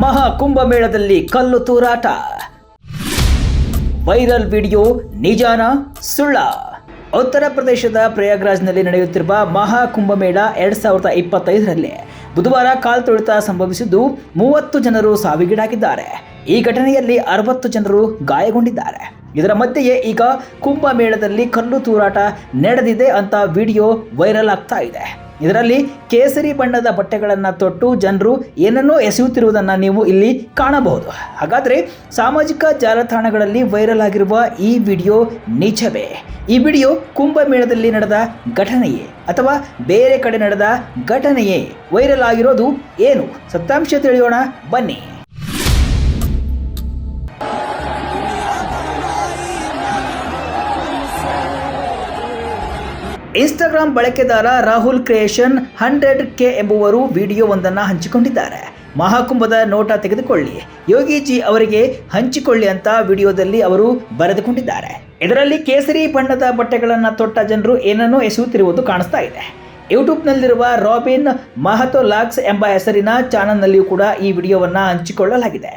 ಮಹಾ ಕುಂಭಮೇಳದಲ್ಲಿ ಕಲ್ಲು ತೂರಾಟ. ವೈರಲ್ ವಿಡಿಯೋ ನಿಜಾನ ಸುಳ್ಳ? ಉತ್ತರ ಪ್ರದೇಶದ ಪ್ರಯಾಗ್ರಾಜ್ನಲ್ಲಿ ನಡೆಯುತ್ತಿರುವ ಮಹಾ ಕುಂಭಮೇಳ 2025ರಲ್ಲಿ ಬುಧವಾರ ಕಾಲ್ತುಳಿತ ಸಂಭವಿಸಿದ್ದು 30 ಜನರು ಸಾವಿಗೀಡಾಗಿದ್ದಾರೆ. ಈ ಘಟನೆಯಲ್ಲಿ 60 ಜನರು ಗಾಯಗೊಂಡಿದ್ದಾರೆ. ಇದರ ಮಧ್ಯೆಯೇ ಈಗ ಕುಂಭಮೇಳದಲ್ಲಿ ಕಲ್ಲು ತೂರಾಟ ನಡೆದಿದೆ ಅಂತ ವಿಡಿಯೋ ವೈರಲ್ ಆಗ್ತಾ ಇದೆ. ಇದರಲ್ಲಿ ಕೇಸರಿ ಬಣ್ಣದ ಬಟ್ಟೆಗಳನ್ನು ತೊಟ್ಟು ಜನರು ಏನನ್ನೋ ಎಸೆಯುತ್ತಿರುವುದನ್ನು ನೀವು ಇಲ್ಲಿ ಕಾಣಬಹುದು. ಹಾಗಾದರೆ ಸಾಮಾಜಿಕ ಜಾಲತಾಣಗಳಲ್ಲಿ ವೈರಲ್ ಆಗಿರುವ ಈ ವಿಡಿಯೋ ನಿಜವೇ? ಈ ವಿಡಿಯೋ ಕುಂಭಮೇಳದಲ್ಲಿ ನಡೆದ ಘಟನೆಯೇ ಅಥವಾ ಬೇರೆ ಕಡೆ ನಡೆದ ಘಟನೆಯೇ? ವೈರಲ್ ಆಗಿರೋದು ಏನು? ಸತ್ಯಾಂಶ ತಿಳಿಯೋಣ ಬನ್ನಿ. ಇನ್ಸ್ಟಾಗ್ರಾಮ್ ಬಳಕೆದಾರ ರಾಹುಲ್ ಕ್ರಿಯೇಷನ್ 100K ಎಂಬುವರು ವಿಡಿಯೋವೊಂದನ್ನು ಹಂಚಿಕೊಂಡಿದ್ದಾರೆ. ಮಹಾಕುಂಭದ ನೋಟ ತೆಗೆದುಕೊಳ್ಳಿ, ಯೋಗಿಜಿ ಅವರಿಗೆ ಹಂಚಿಕೊಳ್ಳಿ ಅಂತ ವಿಡಿಯೋದಲ್ಲಿ ಅವರು ಬರೆದುಕೊಂಡಿದ್ದಾರೆ. ಇದರಲ್ಲಿ ಕೇಸರಿ ಬಣ್ಣದ ಬಟ್ಟೆಗಳನ್ನು ತೊಟ್ಟ ಜನರು ಏನನ್ನೋ ಎಸೆಯುತ್ತಿರುವುದು ಕಾಣಿಸ್ತಾ ಇದೆ. ಯೂಟ್ಯೂಬ್ನಲ್ಲಿರುವ ರಾಬಿನ್ ಮಹತೋ ಲಾಗ್ಸ್ ಎಂಬ ಹೆಸರಿನ ಚಾನಲ್ನಲ್ಲಿಯೂ ಕೂಡ ಈ ವಿಡಿಯೋವನ್ನು ಹಂಚಿಕೊಳ್ಳಲಾಗಿದೆ.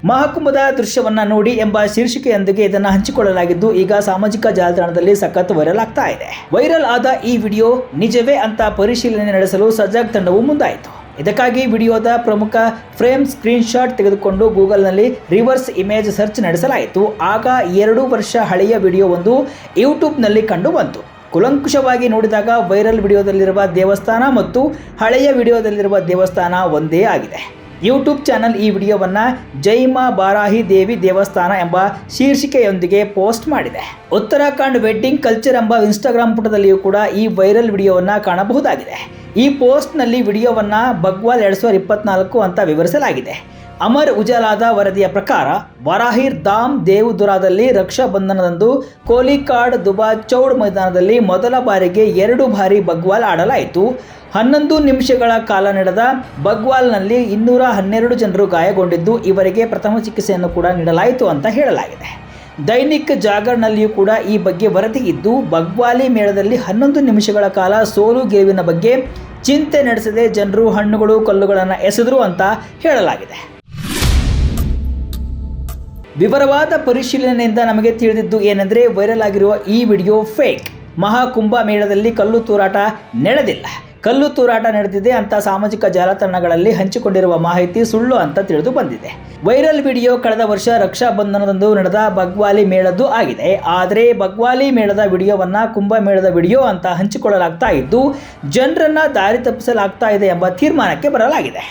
ಮಹಾಕುಂಭದ ದೃಶ್ಯವನ್ನ ನೋಡಿ ಎಂಬ ಶೀರ್ಷಿಕೆಯೊಂದಿಗೆ ಇದನ್ನು ಹಂಚಿಕೊಳ್ಳಲಾಗಿದ್ದು ಈಗ ಸಾಮಾಜಿಕ ಜಾಲತಾಣದಲ್ಲಿ ಸಖತ್ ವೈರಲ್ ಆಗ್ತಾ ಇದೆ. ವೈರಲ್ ಆದ ಈ ವಿಡಿಯೋ ನಿಜವೇ ಅಂತ ಪರಿಶೀಲನೆ ನಡೆಸಲು ಸಜಾಗ್ ತಂಡವು ಮುಂದಾಯಿತು. ಇದಕ್ಕಾಗಿ ವಿಡಿಯೋದ ಪ್ರಮುಖ ಫ್ರೇಮ್ ಸ್ಕ್ರೀನ್ ಶಾಟ್ ತೆಗೆದುಕೊಂಡು ಗೂಗಲ್ನಲ್ಲಿ ರಿವರ್ಸ್ ಇಮೇಜ್ ಸರ್ಚ್ ನಡೆಸಲಾಯಿತು. ಆಗ 2 ವರ್ಷ ಹಳೆಯ ವಿಡಿಯೋವೊಂದು ಯೂಟ್ಯೂಬ್ನಲ್ಲಿ ಕಂಡು ಬಂತು. ಕುಲಂಕುಷವಾಗಿ ನೋಡಿದಾಗ ವೈರಲ್ ವಿಡಿಯೋದಲ್ಲಿರುವ ದೇವಸ್ಥಾನ ಮತ್ತು ಹಳೆಯ ವಿಡಿಯೋದಲ್ಲಿರುವ ದೇವಸ್ಥಾನ ಒಂದೇ ಆಗಿದೆ. ಯೂಟ್ಯೂಬ್ ಚಾನಲ್ ಈ ವಿಡಿಯೋವನ್ನು ಜೈ ಮಾ ಬಾರಾಹಿ ದೇವಿ ದೇವಸ್ಥಾನ ಎಂಬ ಶೀರ್ಷಿಕೆಯೊಂದಿಗೆ ಪೋಸ್ಟ್ ಮಾಡಿದೆ. ಉತ್ತರಾಖಂಡ್ ವೆಡ್ಡಿಂಗ್ ಕಲ್ಚರ್ ಎಂಬ ಇನ್ಸ್ಟಾಗ್ರಾಮ್ ಪುಟದಲ್ಲಿಯೂ ಕೂಡ ಈ ವೈರಲ್ ವಿಡಿಯೋವನ್ನು ಕಾಣಬಹುದಾಗಿದೆ. ಈ ಪೋಸ್ಟ್ನಲ್ಲಿ ವಿಡಿಯೋವನ್ನು ಬಗ್ವಾಲ್ 2024 ಅಂತ ವಿವರಿಸಲಾಗಿದೆ. ಅಮರ್ ಉಜಾಲಾದ ವರದಿಯ ಪ್ರಕಾರ ವರಾಹಿರ್ ಧಾಮ್ ದೇವದುರಾದಲ್ಲಿ ರಕ್ಷಾ ಬಂಧನದಂದು ಕೋಲಿಕಾಡ್ ದುಬಾ ಚೌಡ್ ಮೈದಾನದಲ್ಲಿ ಮೊದಲ ಬಾರಿಗೆ 2 ಬಾರಿ ಬಗ್ವಾಲ್ ಆಡಲಾಯಿತು. 11 ನಿಮಿಷಗಳ ಕಾಲ ನಡೆದ ಬಗ್ವಾಲ್ನಲ್ಲಿ 212 ಜನರು ಗಾಯಗೊಂಡಿದ್ದು ಇವರಿಗೆ ಪ್ರಥಮ ಚಿಕಿತ್ಸೆಯನ್ನು ಕೂಡ ನೀಡಲಾಯಿತು ಅಂತ ಹೇಳಲಾಗಿದೆ. ದೈನಿಕ್ ಜಾಗರ್ನಲ್ಲಿಯೂ ಕೂಡ ಈ ಬಗ್ಗೆ ವರದಿ ಇದ್ದು ಬಗ್ವಾಲಿ ಮೇಳದಲ್ಲಿ 11 ನಿಮಿಷಗಳ ಕಾಲ ಸೋಲು ಗೆಲುವಿನ ಬಗ್ಗೆ ಚಿಂತೆ ನಡೆಸದೆ ಜನರು ಹಣ್ಣುಗಳು ಕಲ್ಲುಗಳನ್ನು ಎಸೆದರು ಅಂತ ಹೇಳಲಾಗಿದೆ. ವಿವರವಾದ ಪರಿಶೀಲನೆಯಿಂದ ನಮಗೆ ತಿಳಿದಿದ್ದು ಏನೆಂದರೆ ವೈರಲ್ ಆಗಿರುವ ಈ ವಿಡಿಯೋ ಫೇಕ್. ಮಹಾಕುಂಭ ಮೇಳದಲ್ಲಿ ಕಲ್ಲು ತೂರಾಟ ನಡೆದಿಲ್ಲ, ಕಲ್ಲು ತೂರಾಟ ನಡೆದಿದೆ ಅಂತ ಸಾಮಾಜಿಕ ಜಾಲತಾಣಗಳಲ್ಲಿ ಹಂಚಿಕೊಂಡಿರುವ ಮಾಹಿತಿ ಸುಳ್ಳು ಅಂತ ತಿಳಿದು ಬಂದಿದೆ. ವೈರಲ್ ವಿಡಿಯೋ ಕಳೆದ ವರ್ಷ ರಕ್ಷಾ ಬಂಧನದಂದು ನಡೆದ ಬಗ್ವಾಲಿ ಮೇಳದ್ದು ಆಗಿದೆ. ಆದರೆ ಬಗ್ವಾಲಿ ಮೇಳದ ವಿಡಿಯೋವನ್ನು ಕುಂಭಮೇಳದ ವಿಡಿಯೋ ಅಂತ ಹಂಚಿಕೊಳ್ಳಲಾಗ್ತಾ ಇದ್ದು ಜನರನ್ನ ದಾರಿ ತಪ್ಪಿಸಲಾಗ್ತಾ ಇದೆ ಎಂಬ ತೀರ್ಮಾನಕ್ಕೆ ಬರಲಾಗಿದೆ.